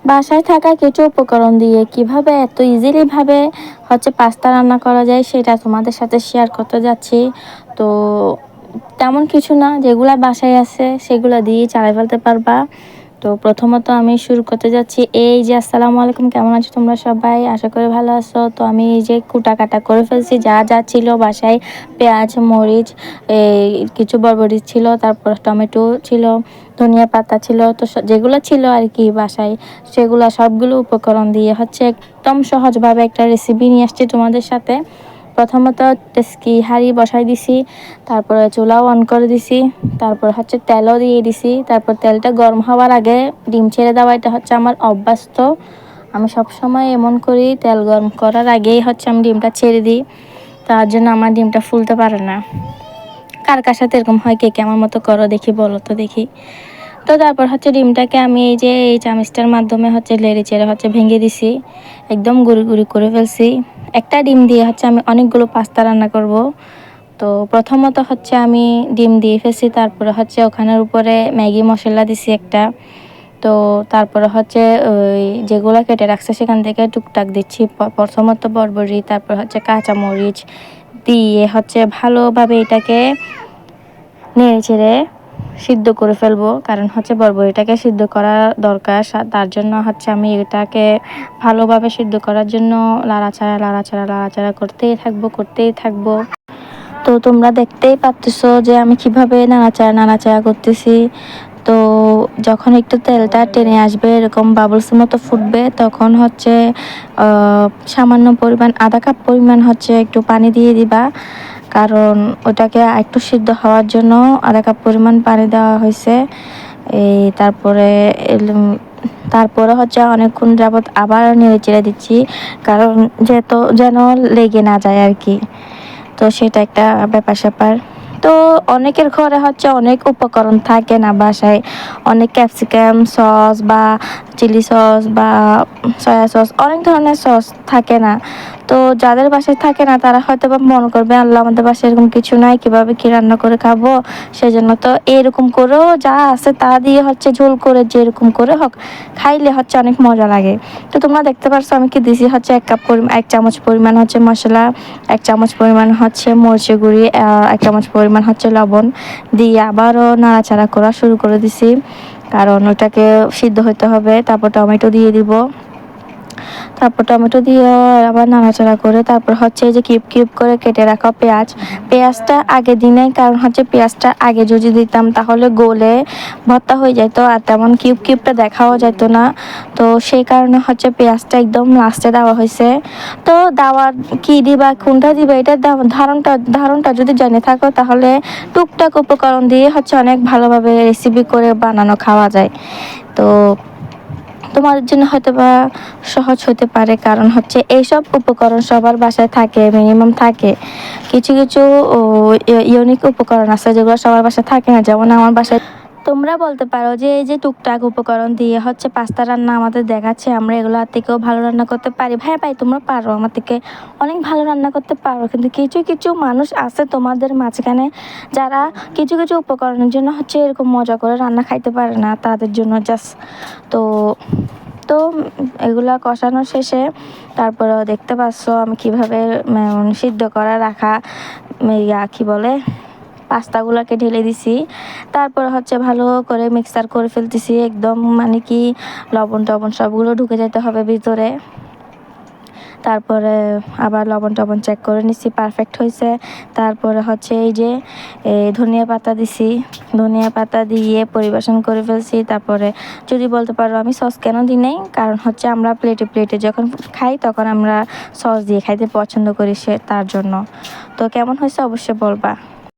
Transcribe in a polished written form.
বাসায় থাকা কিছু উপকরণ দিয়ে কিভাবে এত ইজিলি ভাবে পাস্তা রান্না করা যায় সেটা তোমাদের সাথে শেয়ার করতে যাচ্ছি। তো তেমন কিছু না, যেগুলা বাসায় আছে সেগুলো দিয়েই চালাই ফেলতে পারবা। তো প্রথমত আমি শুরু করতে যাচ্ছি। এই যে আসসালামু আলাইকুম, কেমন আছো তোমরা সবাই? আশা করি ভালো আছো। তো আমি এই যে কুটা কাটা করে ফেলছি যা যা ছিল বাসায়। পেঁয়াজ, মরিচ, এই কিছু বরবটি ছিল, তারপর টমেটো ছিল, ধনিয়া পাতা ছিল, তো যেগুলো ছিল আর কি বাসায় সেগুলো সবগুলো উপকরণ দিয়ে একদম সহজভাবে একটা রেসিপি নিয়ে আসছি তোমাদের সাথে। প্রথমত টেস্কি হাঁড়ি বসাই দিছি, তারপরে চুলাও অন করে দিছি, তারপর তেলও দিয়ে দিছি। তারপর তেলটা গরম হওয়ার আগে ডিম ছেড়ে দেওয়া, এটা আমার অভ্যাস। তো আমি সবসময় এমন করি, তেল গরম করার আগেই আমি ডিমটা ছেড়ে দিই। তার জন্য আমার ডিমটা ফুলতে পারে না। কার কার সাথে এরকম হয়, কে আমার মতো করো দেখি, বলো তো দেখি। তো তারপর ডিমটাকে আমি এই যে এই চামচটার মাধ্যমে লেড়ে চেড়ে ভেঙে দিছি, একদম গুঁড়ি গুঁড়ি করে ফেলছি। একটা ডিম দিয়ে আমি অনেকগুলো পাস্তা রান্না করব। তো প্রথমত আমি ডিম দিয়ে ফেলছি, তারপরে ওখানের উপরে ম্যাগি মশলা দিছি একটা। তো তারপরে ওই যেগুলো কেটে রাখছে সেখান থেকে টুকটাক দিচ্ছি। প্রথমত বরবটি, তারপর কাঁচামরিচ দিয়ে ভালোভাবে এটাকে নেড়ে চেড়ে সিদ্ধ করে ফেলবো, কারণ বরবটিটাকে সিদ্ধ করা দরকার। তার জন্য আমি এটাকে ভালোভাবে সিদ্ধ করার জন্য লাড়াচাড়া করতেই থাকবো। তো তোমরা দেখতেই পাচ্ছো যে আমি কিভাবে নাড়াচাড়া করতেছি। তো যখন একটু তেলটা টেনে আসবে, এরকম বাবলসের মতো ফুটবে, তখন সামান্য পরিমাণ আধা কাপ পরিমাণ একটু পানি দিয়ে দিবা, কারণ ওটাকে একটু সিদ্ধ হওয়ার জন্য আধা কাপ পরিমাণ পানি দেওয়া হয়েছে। এই তারপরে অনেকক্ষণ যাবত আবার নেড়ে চেড়ে দিচ্ছি, কারণ যেন লেগে না যায় আর কি। তো সেটা একটা ব্যাপার স্যাপার। তো অনেকের ঘরে অনেক উপকরণ থাকে না বাসায়, অনেক ক্যাপসিকাম সস বা চিলি সস বা সয়া সস, অনেক ধরনের সস থাকে না। তো যাদের বাসায় থাকে না তারা হয়তো বা মনে করবে, আল্লাহ আমাদের বাসায় এরকম কিছু নাই, কিভাবে কি রান্না করে খাবো। সেজন্য তো এরকম করেও যা আছে তা দিয়ে ঝোল করে যেরকম করে হোক খাইলে অনেক মজা লাগে। তো তোমরা দেখতে পারছো আমি কি দিছি, এক চামচ পরিমাণ মশলা, এক চামচ পরিমাণ মরিচের গুঁড়ি, এক চামচ পরিমাণ লবণ দিয়ে আবারও নাড়াচাড়া করা শুরু করে দিছি, কারণ ওটাকে সিদ্ধ হতে হবে। তারপর টমেটো দিয়ে দিব, তারপর টমেটো দিয়ে আবার নাড়াচাড়া করে তারপর এই যে কিউব কিউব করে কেটে রাখা পেঁয়াজটা আগে দিই নাই, কারণ পেঁয়াজটা আগে যদি দিতাম তাহলে গলে ভর্তা হয়ে যেত, আর তেমন কিউবটা দেখাও যেত না। তো সেই কারণে পেঁয়াজটা একদম লাস্টে দেওয়া হয়েছে। তো দেওয়ার কি দিবা, কোনটা দিবা, এটার ধারণটা যদি জেনে থাকো তাহলে টুকটাক উপকরণ দিয়ে অনেক ভালোভাবে রেসিপি করে বানানো খাওয়া যায়। তো তোমাদের জন্য হয়তো বা সহজ হতে পারে, কারণ এইসব উপকরণ সবার বাসায় থাকে, মিনিমাম থাকে। কিছু কিছু ইউনিক উপকরণ আছে যেগুলো সবার বাসায় থাকে না, যেমন আমার বাসায়। তোমরা বলতে পারো যে এই যে টুকটাক উপকরণ দিয়ে পাস্তা রান্না আমাদের দেখাচ্ছে, আমরা এগুলোর থেকেও ভালো রান্না করতে পারি। ভাই তোমরা পারো, আমার থেকে অনেক ভালো রান্না করতে পারো, কিন্তু কিছু কিছু মানুষ আছে তোমাদের মাঝখানে যারা কিছু কিছু উপকরণের জন্য এরকম মজা করে রান্না খাইতে পারে না, তাদের জন্য জাস্ট। তো তো এগুলা কষানো শেষে তারপরে দেখতে পাচ্ছ আমি কিভাবে সিদ্ধ করা রাখা কি বলে পাস্তাগুলোকে ঢেলে দিছি। তারপর ভালো করে মিক্সার করে ফেলতেছি, একদম মানে কি লবণ টবণ সবগুলো ঢুকে যেতে হবে ভিতরে। তারপরে আবার লবণ টবণ চেক করে নিচ্ছি, পারফেক্ট হয়েছে। তারপরে এই যে ধনিয়া পাতা দিছি, ধনিয়া পাতা দিয়ে পরিবেশন করে ফেলছি। তারপরে যদি বলতে পারো আমি সস কেন দিই নাই, কারণ আমরা প্লেটে প্লেটে যখন খাই তখন আমরা সস দিয়ে খাইতে পছন্দ করি, তার জন্য। তো কেমন হয়েছে অবশ্যই বলবা।